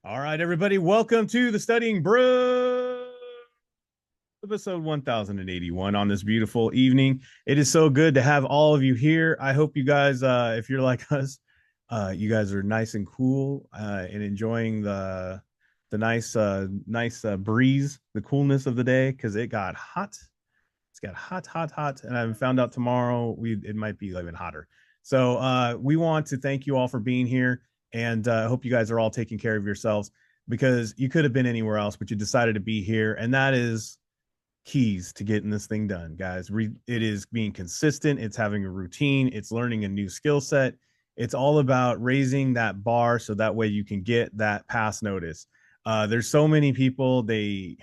All right, everybody, welcome to the Studying Brew, episode 1081 on this beautiful evening. It is so good to have all of you here. I hope you guys, if you're like us, you guys are nice and cool and enjoying the nice breeze, the coolness of the day because it got hot. It's got hot, and I found out tomorrow it might be even hotter. So we want to thank you all for being here, and I hope you guys are all taking care of yourselves because you could have been anywhere else, but you decided to be here, and that is keys to getting this thing done, guys. It is being consistent. It's having a routine. It's learning a new skill set. It's all about raising that bar so that way you can get that pass notice. There's so many people I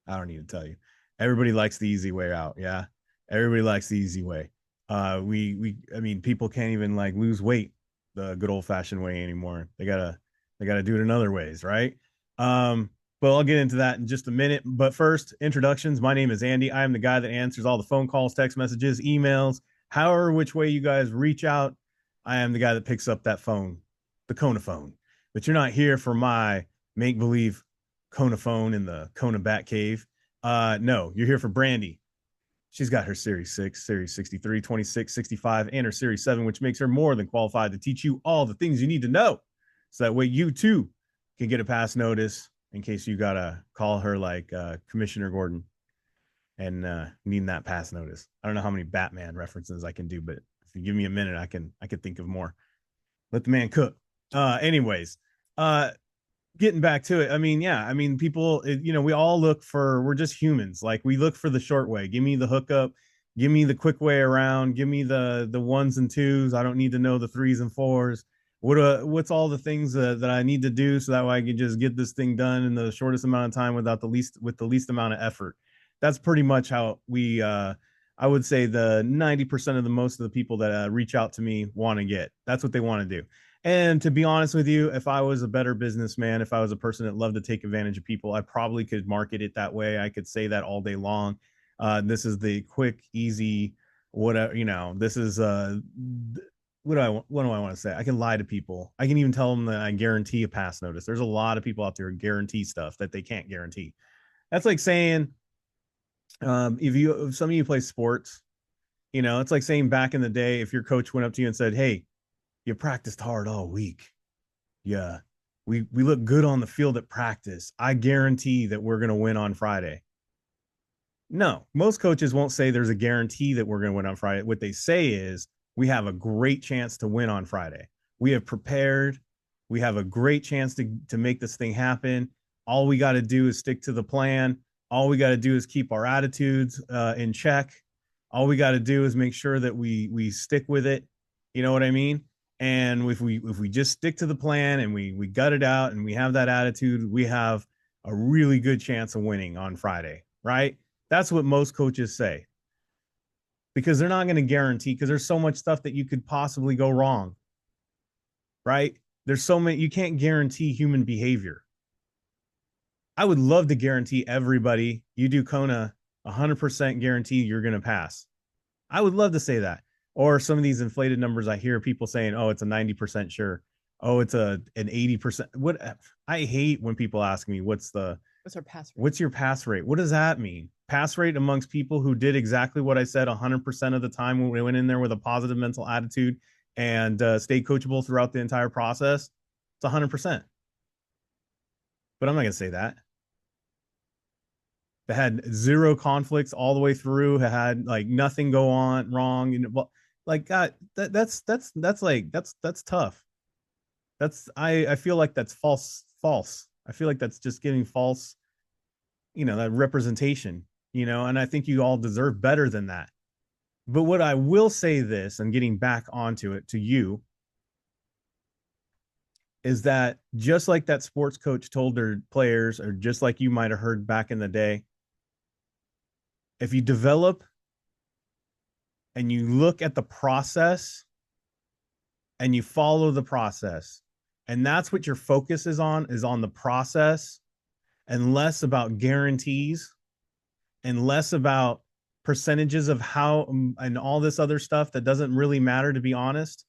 don't need to tell you. Everybody likes the easy way out. Yeah. Everybody likes the easy way. I mean, people can't even like lose weight the good old fashioned way anymore. They gotta do it in other ways, right? But I'll get into that in just a minute. But first, introductions. My name is Andy. I am the guy that answers all the phone calls, text messages, emails, however, which way you guys reach out. I am the guy that picks up that phone, the Kona phone. But you're not here for my make believe Kona phone in the Kona Bat Cave. No, you're here for Brandy. She's got her Series 6, Series 63, 26, 65, and her Series 7, which makes her more than qualified to teach you all the things you need to know. So that way you too can get a pass notice in case you got to call her like Commissioner Gordon and needing that pass notice. I don't know how many Batman references I can do, but if you give me a minute, I can think of more. Let the man cook. Anyways, uh, getting back to it, I mean, yeah, I mean, people, we all we're just humans. Like we look for the short way. Give me the hookup, give me the quick way around, give me the ones and twos. I don't need to know the threes and fours. What's all the things that I need to do so that way I can just get this thing done in the shortest amount of time with the least amount of effort. That's pretty much how I would say the 90% of the most of the people that reach out to me want to get. That's what they want to do. And to be honest with you, if I was a better businessman, if I was a person that loved to take advantage of people, I probably could market it that way. I could say that all day long. This is the quick, easy, whatever, this is what do I want to say? I can lie to people. I can even tell them that I guarantee a pass notice. There's a lot of people out there who guarantee stuff that they can't guarantee. That's like saying, if some of you play sports, it's like saying back in the day, if your coach went up to you and said, "Hey, you practiced hard all week. Yeah, we look good on the field at practice. I guarantee that we're going to win on Friday." No, most coaches won't say there's a guarantee that we're going to win on Friday. What they say is we have a great chance to win on Friday. We have prepared. We have a great chance to make this thing happen. All we got to do is stick to the plan. All we got to do is keep our attitudes in check. All we got to do is make sure that we stick with it. You know what I mean? And if we just stick to the plan and we gut it out and we have that attitude, we have a really good chance of winning on Friday, right? That's what most coaches say because they're not going to guarantee because there's so much stuff that you could possibly go wrong, right? There's so many, you can't guarantee human behavior. I would love to guarantee everybody you do Kona 100% guarantee you're going to pass. I would love to say that. Or some of these inflated numbers I hear people saying, "Oh, it's a 90% sure. Oh, it's an 80%." What I hate when people ask me, What's our pass rate? what's your pass rate? What does that mean? Pass rate amongst people who did exactly what I said 100% of the time when we went in there with a positive mental attitude and stayed coachable throughout the entire process. It's 100%. But I'm not going to say that. They had zero conflicts all the way through, had like nothing go on wrong. Like God, that's tough. I feel like that's false. I feel like that's just giving false, that representation, and I think you all deserve better than that. But what I will say this, and getting back onto it to you, is that just like that sports coach told their players, or just like you might have heard back in the day, if you develop and you look at the process and you follow the process, and that's what your focus is on the process and less about guarantees and less about percentages of how and all this other stuff that doesn't really matter, to be honest.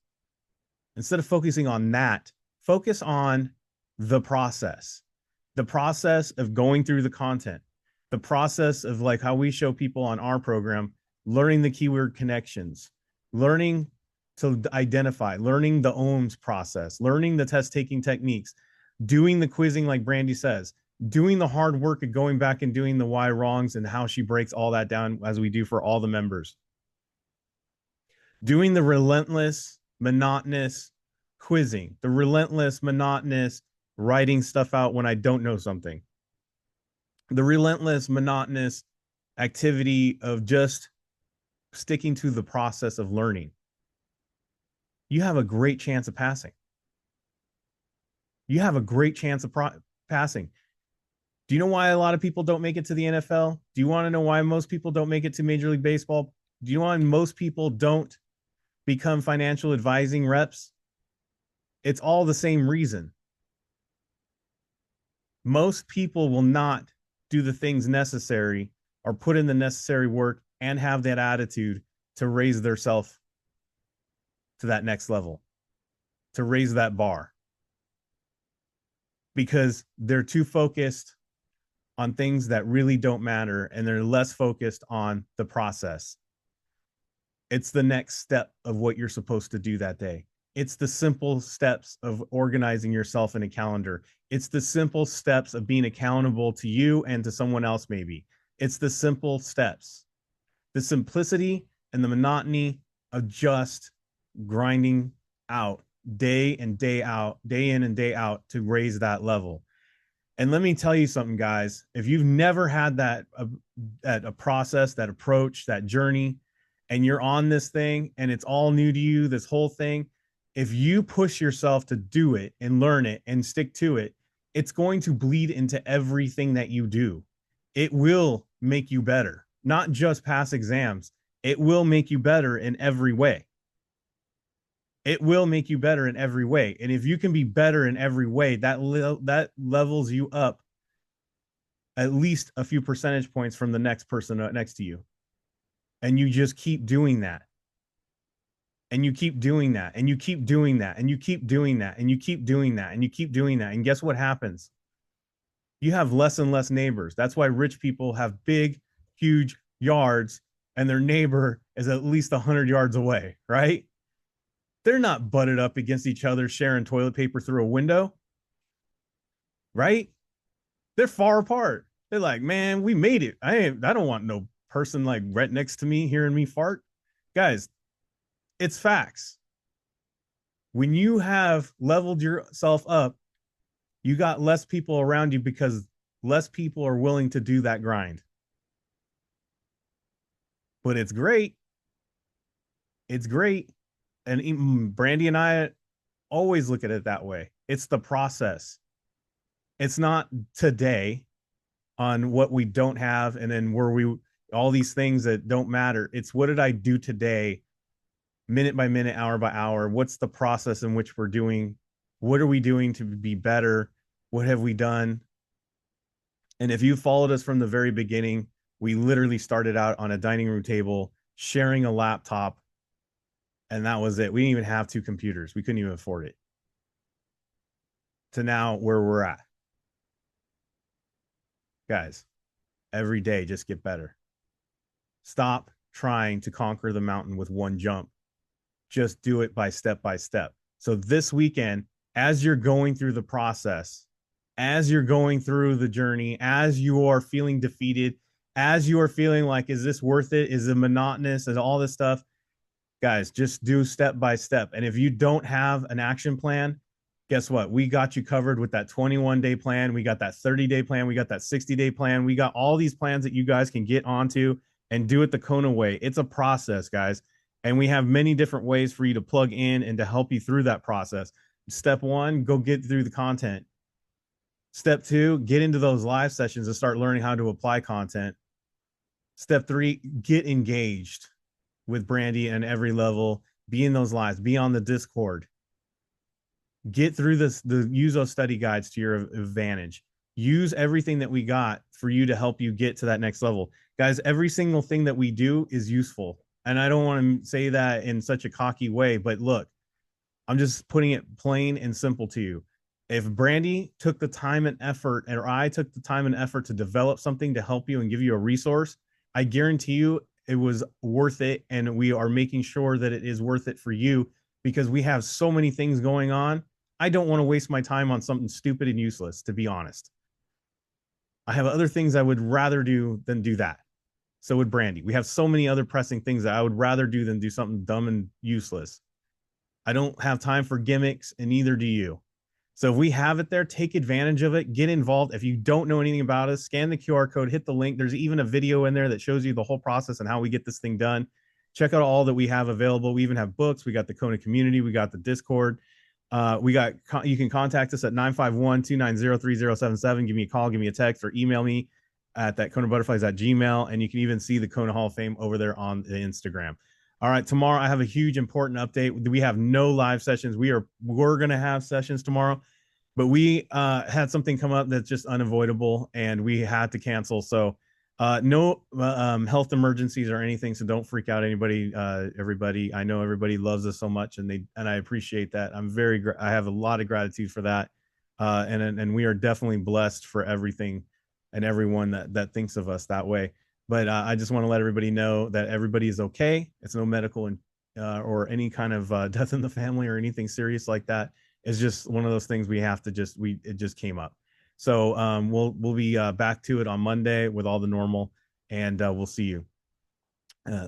Instead of focusing on that, Focus on the process of going through the content, the process of like how we show people on our program, learning the keyword connections, learning to identify, learning the ohms process, learning the test taking techniques, doing the quizzing like Brandy says, doing the hard work of going back and doing the why wrongs and how she breaks all that down as we do for all the members. Doing the relentless, monotonous quizzing, the relentless, monotonous writing stuff out when I don't know something, the relentless, monotonous activity of just sticking to the process of learning. You have a great chance of passing. You have a great chance of passing. Do you know why a lot of people don't make it to the NFL? Do you want to know why most people don't make it to Major League Baseball? Do you know why most people don't become financial advising reps? It's all the same reason. Most people will not do the things necessary or put in the necessary work and have that attitude to raise their self to that next level, to raise that bar, because they're too focused on things that really don't matter and they're less focused on the process. It's the next step of what you're supposed to do that day. It's the simple steps of organizing yourself in a calendar. It's the simple steps of being accountable to you and to someone else, maybe. It's the simple steps, the simplicity and the monotony of just grinding out day in, day out, day in and day out to raise that level. And let me tell you something, guys. If you've never had that a process, that approach, that journey, and you're on this thing and it's all new to you, this whole thing, if you push yourself to do it and learn it and stick to it, it's going to bleed into everything that you do. It will make you better, not just pass exams. It will make you better in every way. It will make you better in every way. And if you can be better in every way, that levels you up at least a few percentage points from the next person next to you. And you just keep doing that. And you keep doing that. And you keep doing that. And you keep doing that. And you keep doing that. And you keep doing that. And guess what happens? You have less and less neighbors. That's why rich people have big, huge yards and their neighbor is at least 100 yards away, right? They're not butted up against each other sharing toilet paper through a window, right? They're far apart. They're like, man, we made it. I don't want no person like right next to me hearing me fart. Guys, it's facts. When you have leveled yourself up, you got less people around you because less people are willing to do that grind. But it's great. It's great. And Brandy and I always look at it that way. It's the process. It's not today on what we don't have and then where we all these things that don't matter. It's what did I do today, minute by minute, hour by hour? What's the process in which we're doing? What are we doing to be better? What have we done? And if you followed us from the very beginning, we literally started out on a dining room table, sharing a laptop, and that was it. We didn't even have two computers. We couldn't even afford it. To now where we're at. Guys, every day just get better. Stop trying to conquer the mountain with one jump. Just do it by step by step. So this weekend, as you're going through the process, as you're going through the journey, as you are feeling defeated, as you are feeling like, is this worth it? Is it monotonous? Is all this stuff? Guys, just do step by step. And if you don't have an action plan, guess what? We got you covered with that 21-day plan. We got that 30-day plan. We got that 60-day plan. We got all these plans that you guys can get onto and do it the Kona way. It's a process, guys. And we have many different ways for you to plug in and to help you through that process. Step one, go get through the content. Step two, get into those live sessions and start learning how to apply content. Step three, get engaged with Brandy and every level. Be in those lives. Be on the Discord. Get through this, use those study guides to your advantage. Use everything that we got for you to help you get to that next level. Guys, every single thing that we do is useful. And I don't want to say that in such a cocky way, but look, I'm just putting it plain and simple to you. If Brandy took the time and effort, or I took the time and effort to develop something to help you and give you a resource, I guarantee you it was worth it. And we are making sure that it is worth it for you because we have so many things going on. I don't want to waste my time on something stupid and useless, to be honest. I have other things I would rather do than do that. So would Brandy. We have so many other pressing things that I would rather do than do something dumb and useless. I don't have time for gimmicks, and neither do you. So if we have it there, take advantage of it, get involved. If you don't know anything about us, scan the QR code, hit the link. There's even a video in there that shows you the whole process and how we get this thing done. Check out all that we have available. We even have books. We got the Kona community. We got the Discord. You can contact us at 951-290-3077. Give me a call, give me a text, or email me at that KonaButterflyz at Gmail. And you can even see the Kona Hall of Fame over there on the Instagram. All right, tomorrow I have a huge important update. We have no live sessions. We're gonna have sessions tomorrow, but we had something come up that's just unavoidable, and we had to cancel. So no health emergencies or anything. So don't freak out, anybody. Everybody, I know everybody loves us so much, and I appreciate that. I have a lot of gratitude for that, and we are definitely blessed for everything and everyone that thinks of us that way. But I just want to let everybody know that everybody is okay. It's no medical or any kind of death in the family or anything serious like that. It's just one of those things we have to it just came up. So we'll be back to it on Monday with all the normal, and we'll see you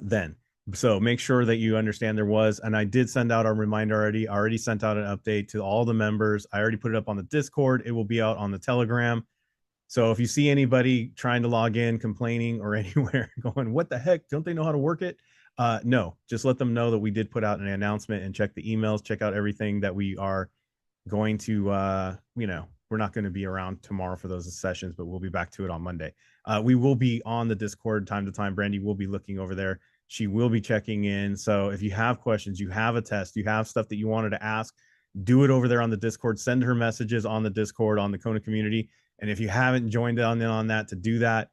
then. So make sure that you understand there was, and I did send out a reminder already. I already sent out an update to all the members. I already put it up on the Discord. It will be out on the Telegram. So if you see anybody trying to log in, complaining, or anywhere going, what the heck? Don't they know how to work it? No, just let them know that we did put out an announcement, and check the emails, check out everything that we are going to, we're not going to be around tomorrow for those sessions, but we'll be back to it on Monday. We will be on the Discord time to time. Brandy will be looking over there. She will be checking in. So if you have questions, you have a test, you have stuff that you wanted to ask, do it over there on the Discord. Send her messages on the Discord on the Kona community. And if you haven't joined on that, to do that,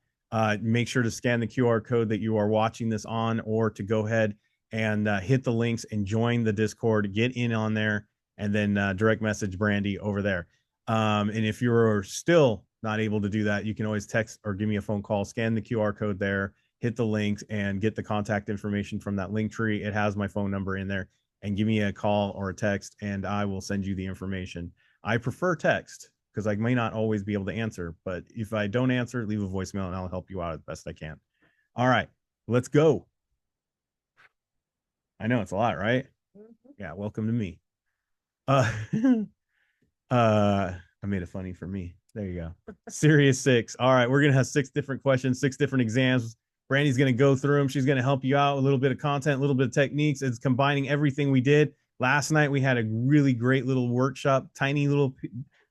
make sure to scan the QR code that you are watching this on, or to go ahead and hit the links and join the Discord, get in on there, and then direct message Brandy over there. And if you're still not able to do that, you can always text or give me a phone call, scan the QR code there, hit the links, and get the contact information from that link tree. It has my phone number in there, and give me a call or a text, and I will send you the information. I prefer text because I may not always be able to answer, but if I don't answer, leave a voicemail and I'll help you out as best I can. All right, let's go. I know it's a lot, right? Mm-hmm. Yeah, welcome to me. I made it funny for me. There you go. Series 6. All right, we're gonna have 6 different questions, 6 different exams. Brandy's gonna go through them. She's gonna help you out with a little bit of content, a little bit of techniques. It's combining everything we did last night. We had a really great little workshop, tiny little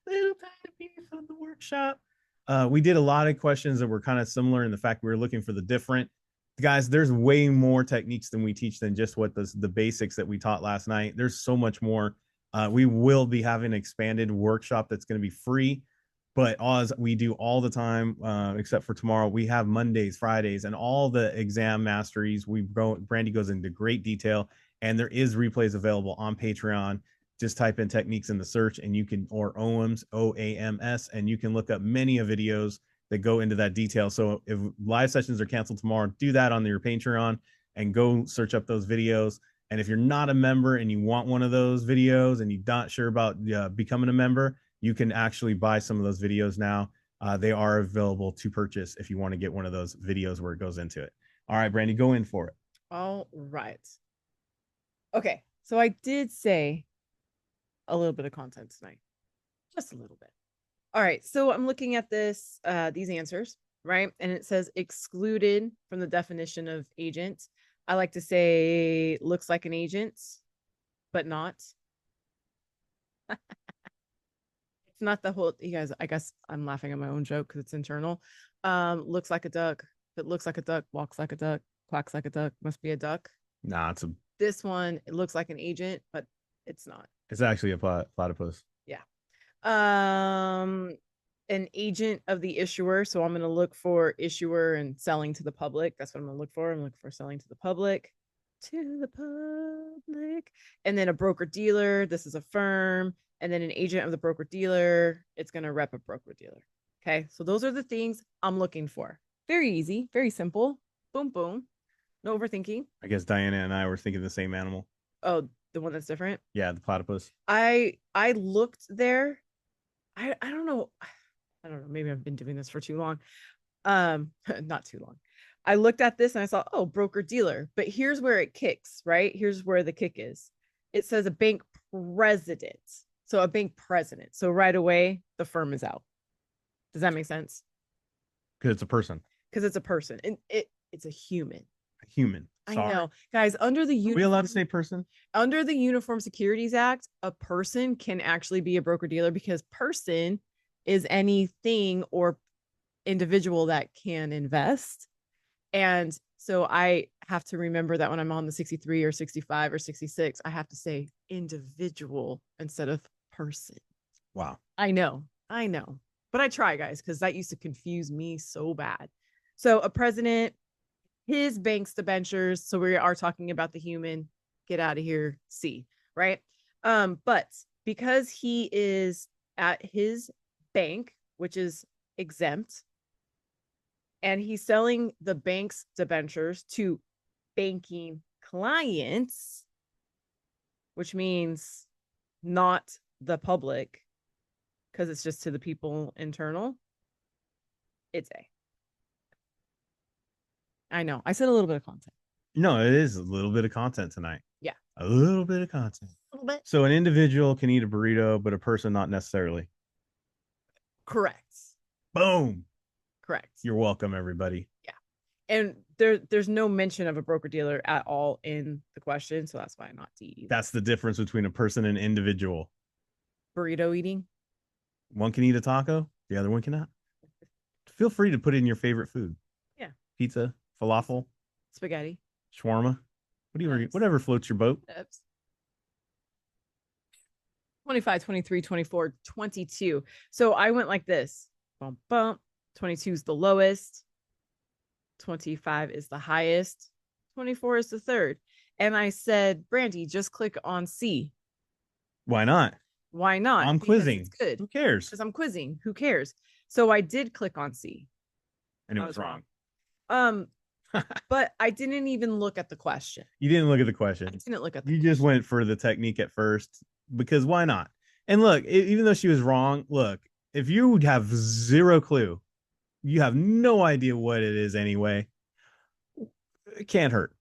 tiny piece of the workshop. We did a lot of questions that were kind of similar in the fact we were looking for the different. Guys, there's way more techniques than we teach than just what the basics that we taught last night. There's so much more. We will be having an expanded workshop that's going to be free, but as we do all the time, except for tomorrow, we have Mondays, Fridays, and all the exam masteries. Brandy goes into great detail, and there is replays available on Patreon. Just type in techniques in the search, and you can, or OAMS, OAMS, and you can look up many of videos that go into that detail. So if live sessions are canceled tomorrow, do that on your Patreon and go search up those videos. And if you're not a member and you want one of those videos and you're not sure about becoming a member, you can actually buy some of those videos now. They are available to purchase if you want to get one of those videos where it goes into it. All right, Brandy, go in for it. All right. Okay, so I did say a little bit of content tonight, just a little bit. All right, so I'm looking at this, these answers, right? And it says excluded from the definition of agent. I like to say looks like an agent, but not. It's not the whole, you guys, I guess I'm laughing at my own joke because it's internal. Looks like a duck. If it looks like a duck, walks like a duck, quacks like a duck, must be a duck. Nah, this one, it looks like an agent, but it's not. It's actually a platypus. Yeah. An agent of the issuer. So I'm going to look for issuer and selling to the public. That's what I'm going to look for. I'm looking for selling to the public. to the public. And then a broker dealer, this is a firm. And then an agent of the broker dealer, it's going to rep a broker dealer. Okay. So those are the things I'm looking for. Very easy, very simple. Boom, boom. No overthinking. I guess Diana and I were thinking the same animal. Oh, the one that's different. Yeah, the platypus. I looked there. I don't know. I don't know. Maybe I've been doing this for too long. Not too long. I looked at this and I saw, oh, broker dealer. But here's where it kicks, right? Here's where the kick is. It says a bank president. So a bank president. So right away, the firm is out. Does that make sense? Because it's a person. Because it's a person and it's a human. A human. Sorry. I know. Guys, under the Are we allowed to say person? Under the Uniform Securities Act, a person can actually be a broker dealer because person is anything or individual that can invest. And so I have to remember that when I'm on the 63 or 65 or 66, I have to say individual instead of person. Wow. I know. But I try, guys, because that used to confuse me so bad. So a president, his bank's debentures. So we are talking about the human. Get out of here. C, right? But because he is at his bank, which is exempt, and he's selling the bank's debentures to banking clients, which means not the public, because it's just to the people internal, it's A. I know. I said a little bit of content. No, it is a little bit of content tonight. Yeah. A little bit of content. A little bit. So an individual can eat a burrito, but a person not necessarily. Correct. Boom. Correct. You're welcome, everybody. Yeah. And there's no mention of a broker dealer at all in the question. So that's why I'm not D either. That's the difference between a person and an individual. Burrito eating. One can eat a taco, the other one cannot. Feel free to put in your favorite food. Yeah. Pizza, falafel, spaghetti, shawarma, whatever floats your boat. 25, 23, 24, 22. So I went like this. Bump, bump. 22 is the lowest. 25 is the highest. 24 is the third. And I said, Brandy, just click on C. Why not? Why not? I'm quizzing. It's good. Who cares? Because I'm quizzing. Who cares? So I did click on C. And it was wrong. But I didn't even look at the question. You didn't look at the question. I didn't look at You just went for the technique at first because why not? And look, even though she was wrong, look, if you have zero clue, you have no idea what it is anyway, it can't hurt.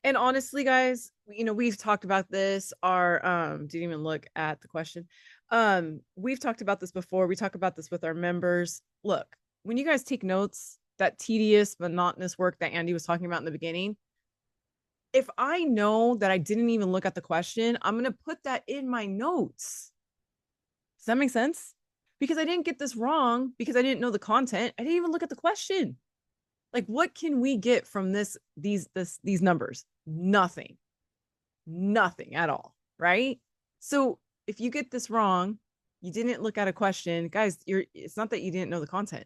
And honestly, guys, we've talked about this. Didn't even look at the question. We've talked about this before. We talk about this with our members. Look, when you guys take notes, that tedious, monotonous work that Andy was talking about in the beginning, if I know that I didn't even look at the question, I'm going to put that in my notes. Does that make sense? Because I didn't get this wrong because I didn't know the content. I didn't even look at the question. Like, what can we get from these numbers? Nothing at all. Right? So if you get this wrong, you didn't look at a question, guys, it's not that you didn't know the content.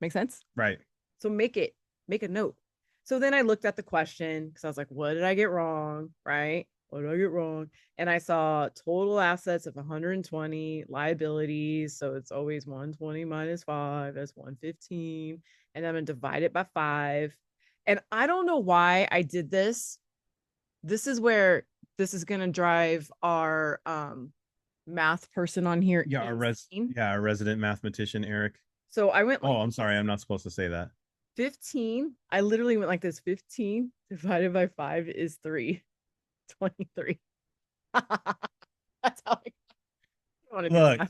Make sense? Right. So make a note. So then I looked at the question because I was like, what did I get wrong? Right? What did I get wrong? And I saw total assets of 120, liabilities. So it's always 120 minus 5, that's 115. And I'm going to divide it by 5. And I don't know why I did this. This is where this is going to drive our math person on here. Yeah, our resident mathematician, Eric. So I went. I'm sorry. I'm not supposed to say that. 15. I literally went like this. 15 divided by 5 is 3. 23. That's how I look.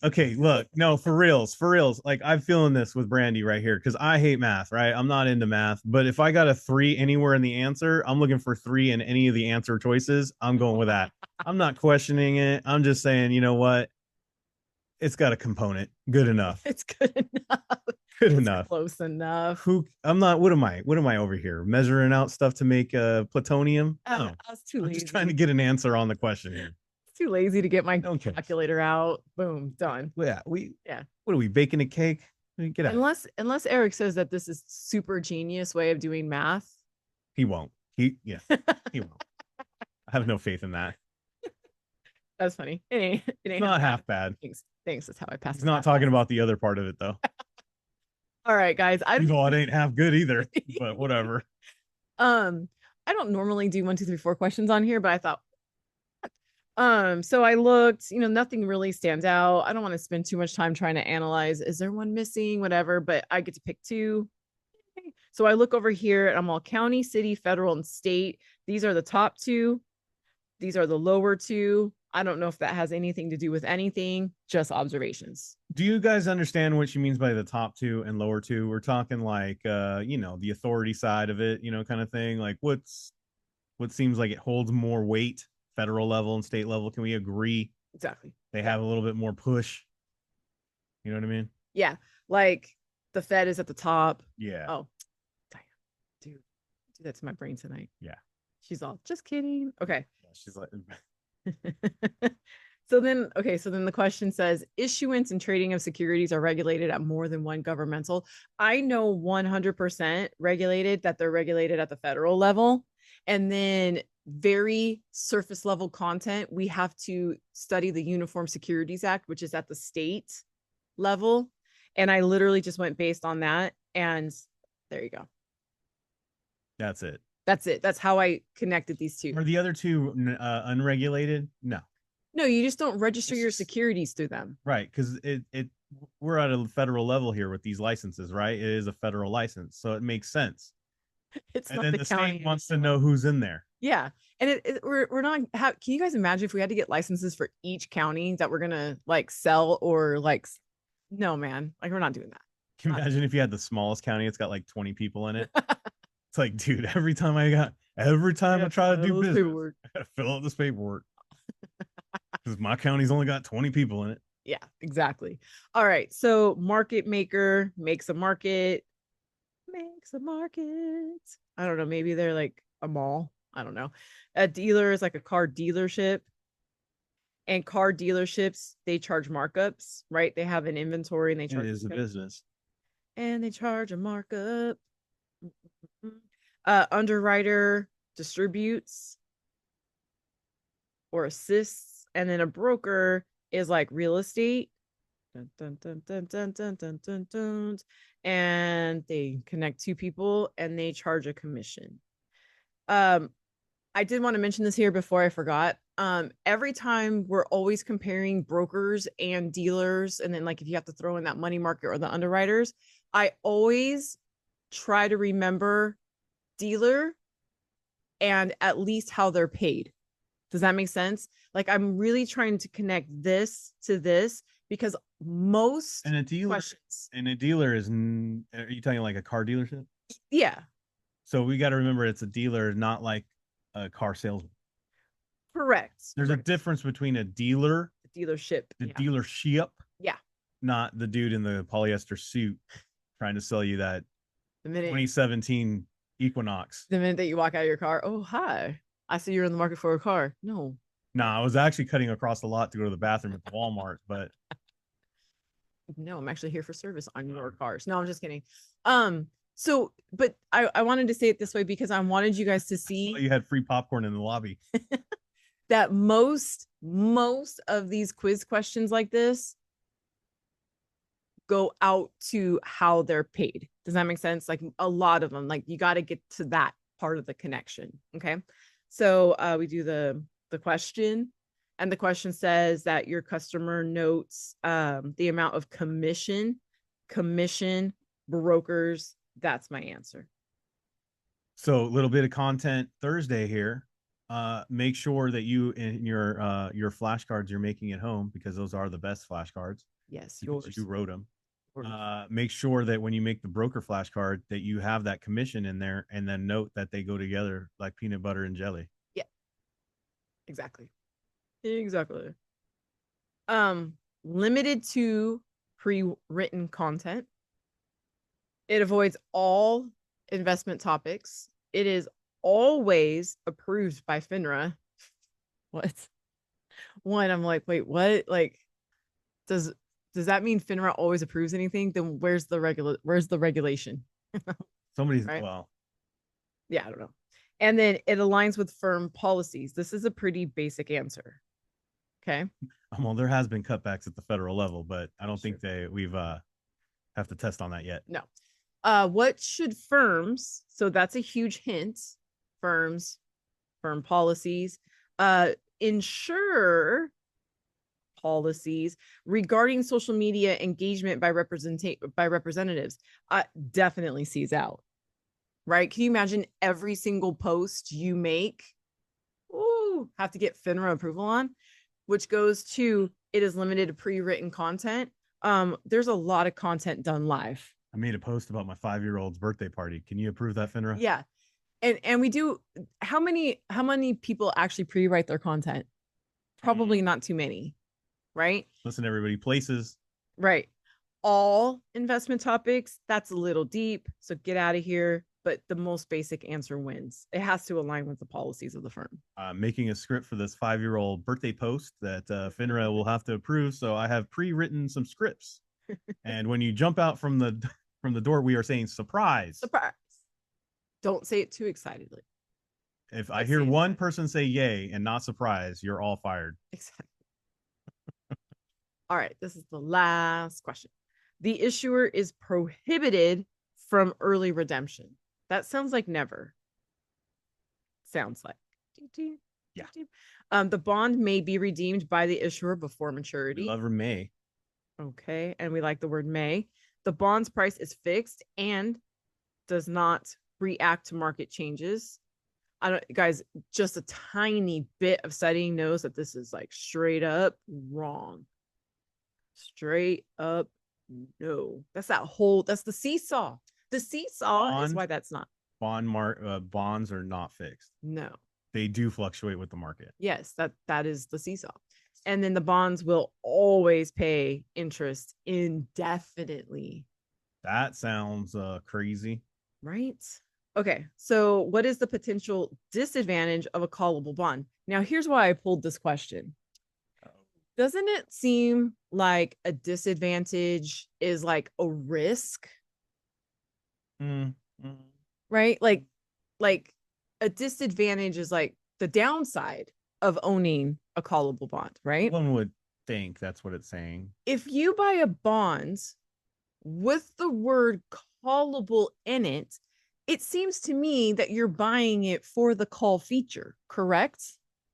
Okay. Look, no, for reals. Like I'm feeling this with Brandy right here because I hate math. Right, I'm not into math. But if I got a 3 anywhere in the answer, I'm looking for 3 in any of the answer choices. I'm going with that. I'm not questioning it. I'm just saying, you know what? It's got a component. Good enough. It's good enough. Good enough. Close enough. I'm not. What am I over here measuring out stuff to make plutonium? No, I was too lazy. I'm just trying to get an answer on the question here. Too lazy to get my calculator out. Boom, done. Yeah, What are we baking a cake? Get out. Unless Eric says that this is super genius way of doing math. He won't. Yeah, he won't. I have no faith in that. That's funny. It It's ain't half not bad. half bad. Thanks. Thanks. That's how I pass He's the not math talking classes. about the other part of it though. All right, guys. Even though it ain't half good either, but whatever. um I don't normally do 1, 2, 3, 4 questions on here, but I thought so I looked, nothing really stands out. I don't want to spend too much time trying to analyze, is there one missing, whatever, but I get to pick two. So I look over here and I'm all county, city, federal, and state. These are the top two. These are the lower two. I don't know if that has anything to do with anything, just observations. Do you guys understand what she means by the top two and lower two? We're talking like the authority side of it, kind of thing. Like what seems like it holds more weight, federal level and state level. Can we agree Exactly. they Yeah. have a little bit more push? You know what I mean? Yeah. Like the Fed is at the top. Yeah. Oh, damn. Dude, do that to my brain tonight. Yeah. She's all, just kidding. Okay. Yeah, she's like So then the question says issuance and trading of securities are regulated at more than one governmental. I know 100% regulated that they're regulated at the federal level. And then very surface level content, we have to study the Uniform Securities Act, which is at the state level. And I literally just went based on that. And there you go. that's it. That's it. That's how I connected these two. Are the other two unregulated? No. No, you just don't register your securities through them. Right, because we're at a federal level here with these licenses, right? It is a federal license, so it makes sense. It's And not then the the county. state wants to know who's in there. Yeah. And we're not can you guys imagine if we had to get licenses for each county that we're gonna like sell or like no man, like we're not doing that. Can you imagine if you had the smallest county, it's got like 20 people in it? It's like, dude, every time I try to do business, I gotta fill out this paperwork. Because my county's only got 20 people in it. Yeah, exactly. All right. So market maker makes a market, makes a market. I don't know. Maybe they're like a mall. I don't know. A dealer is like a car dealership. And car dealerships, they charge markups, right? They have an inventory and they charge. It is a business. And they charge a markup. Underwriter distributes or assists, and then a broker is like real estate. Dun, dun, dun, dun, dun, dun, dun, dun, dun. And they connect two people and they charge a commission. I did want to mention this here before I forgot. Every time we're always comparing brokers and dealers, and then like if you have to throw in that money market or the underwriters, I always try to remember dealer and at least how they're paid. Does that make sense? Like I'm really trying to connect this to this because most and a dealer questions. And a dealer is, are you talking like a car dealership? Yeah. So we got to remember it's a dealer, not like a car salesman. Correct. There's a difference between a dealer, the dealership, the dealership, yeah, not the dude in the polyester suit trying to sell you that 2017 Equinox. The minute that you walk out of your car, oh hi, I see you're in the market for a car. No, I was actually cutting across the lot to go to the bathroom at the Walmart, but no, I'm actually here for service on your cars. No, I'm just kidding. So, but I wanted to say it this way because I wanted you guys to see you had free popcorn in the lobby. that most of these quiz questions like this go out to how they're paid. Does that make sense? Like a lot of them, like you got to get to that part of the connection. Okay. So we do the question, and the question says that your customer notes the amount of commission brokers. That's my answer. So a little bit of content Thursday here. Make sure that you in your flashcards you're making at home, because those are the best flashcards. Yes, yours. You wrote them. Make sure that when you make the broker flashcard that you have that commission in there, and then note that they go together like peanut butter and jelly. Yeah, exactly. Limited to pre-written content. It avoids all investment topics. It is always approved by FINRA. What? One, I'm like, wait, what? Like, does that mean FINRA always approves anything? Then where's the regulation? Somebody's right? Well, yeah, I don't know. And then it aligns with firm policies. This is a pretty basic answer. Okay. Well, there has been cutbacks at the federal level, but I don't Sure. think we've have to test on that yet. No. What should firms, so that's a huge hint, firms, firm policies, ensure policies regarding social media engagement by representatives. Definitely sees out, right? Can you imagine every single post you make, have to get FINRA approval on, which goes to it is limited to pre-written content. There's a lot of content done live. I made a post about my 5-year-old's birthday party. Can you approve that, FINRA? Yeah. And we do. How many people actually pre-write their content? Probably not too many, right? Listen, everybody, places. Right. All investment topics, that's a little deep. So get out of here. But the most basic answer wins. It has to align with the policies of the firm. Making a script for this 5-year-old birthday post that FINRA will have to approve. So I have pre-written some scripts. And when you jump out from the door, we are saying surprise. Surprise. Don't say it too excitedly. If I hear one person say yay and not surprise, you're all fired. Exactly. All right, this is the last question. The issuer is prohibited from early redemption. That sounds like never. Sounds like. Yeah. The bond may be redeemed by the issuer before maturity. We love her may. Okay, and we like the word may. The bond's price is fixed and does not react to market changes. I don't, guys, just a tiny bit of studying knows that this is like straight up wrong. Straight up no. That's the seesaw. The seesaw is why that's not. Bonds are not fixed. No. They do fluctuate with the market. Yes, that is the seesaw. And then the bonds will always pay interest indefinitely. That sounds crazy. Right? Okay, so what is the potential disadvantage of a callable bond? Now, here's why I pulled this question. Doesn't it seem like a disadvantage is like a risk? Right? Like a disadvantage is like the downside of owning a callable bond, right? One would think that's what it's saying. If you buy a bond with the word callable in it, it seems to me that you're buying it for the call feature, correct?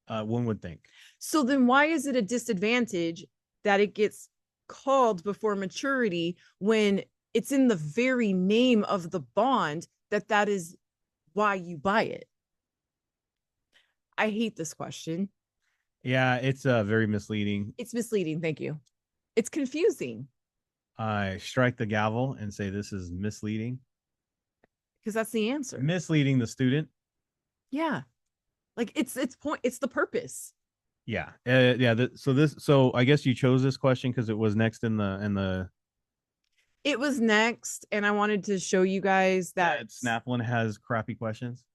One would think. So then why is it a disadvantage that it gets called before maturity when it's in the very name of the bond that is why you buy it? I hate this question. Yeah, it's very misleading. It's misleading. Thank you. It's confusing. I strike the gavel and say this is misleading. Because that's the answer. Misleading the student. Yeah. Like it's the purpose. Yeah. So I guess you chose this question because it was next in the It was next, and I wanted to show you guys that Snaplin has crappy questions.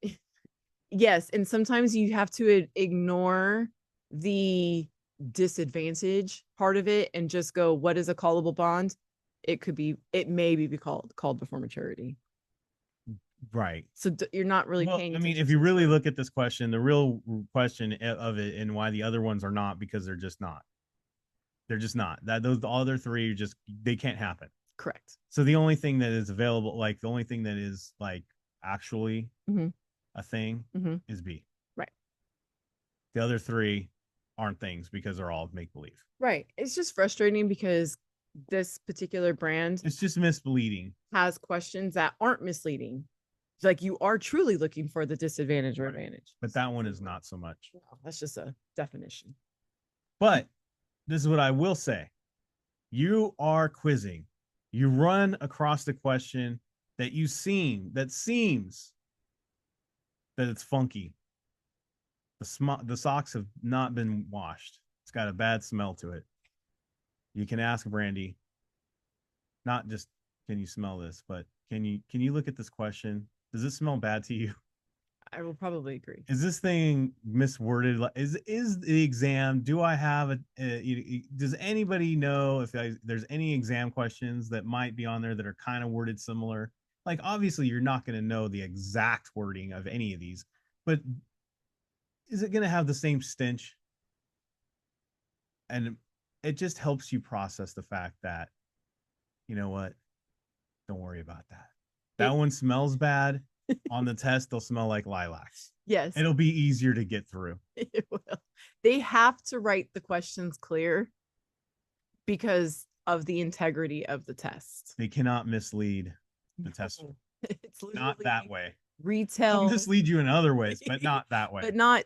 Yes, and sometimes you have to ignore the disadvantage part of it and just go, what is a callable bond? It may be called before maturity. Right. So you're not really paying attention. I mean, if you really look at this question, the real question of it and why the other ones are not, because they're just not. They're just not. The other three are just, they can't happen. Correct. So the only thing that is available, like the only thing that is like actually a thing is B. Right. The other three aren't things because they're all make believe. Right. It's just frustrating because this particular brand, it's just misleading, has questions that aren't misleading. It's like you are truly looking for the disadvantage or advantage. But that one is not so much. No, that's just a definition. But this is what I will say. You are quizzing. You run across the question that seems that it's funky. The socks have not been washed. It's got a bad smell to it. You can ask Brandy, not just can you smell this, but can you look at this question? Does this smell bad to you? I will probably agree. Is this thing misworded? Is the exam? Do I have does anybody know if there's any exam questions that might be on there that are kind of worded similar? Like, obviously, you're not going to know the exact wording of any of these, but is it going to have the same stench? And it just helps you process the fact that, you know what? Don't worry about that. That It one smells bad. On the test, they'll smell like lilacs. yes, It'll be easier to get through. it will. They have to write the questions clear because of the integrity of the test. They cannot mislead the tester. No. It's Not that literally way. They'll retail, mislead you in other ways, but not that way. but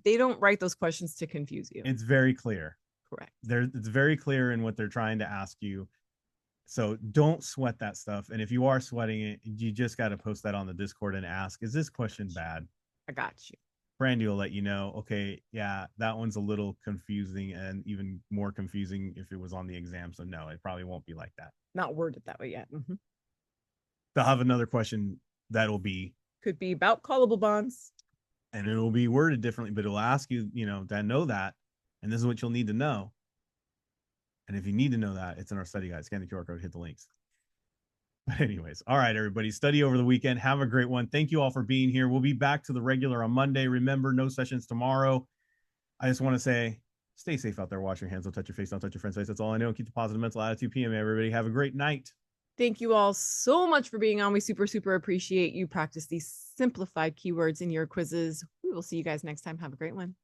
they don't write those questions to confuse you. It's very clear. Correct. It's very clear in what they're trying to ask you. So don't sweat that stuff. And if you are sweating it, you just got to post that on the Discord and ask, is this question bad? I got you. Brandy will let you know, okay, yeah, that one's a little confusing, and even more confusing if it was on the exam. So no, it probably won't be like that. Not worded that way yet. Mm-hmm. They'll have another question that'll be, Could be about callable bonds. and it'll be worded differently, but it'll ask you, to know that. And this is what you'll need to know. And if you need to know that, it's in our study guide. Scan the QR code, hit the links. But anyways, all right, everybody, study over the weekend. Have a great one. Thank you all for being here. We'll be back to the regular on Monday. Remember, no sessions tomorrow. I just want to say, stay safe out there. Wash your hands. Don't touch your face. Don't touch your friend's face. That's all I know. Keep the positive mental attitude. PM, everybody. Have a great night. Thank you all so much for being on. We super, super appreciate you practice these simplified keywords in your quizzes. We will see you guys next time. Have a great one.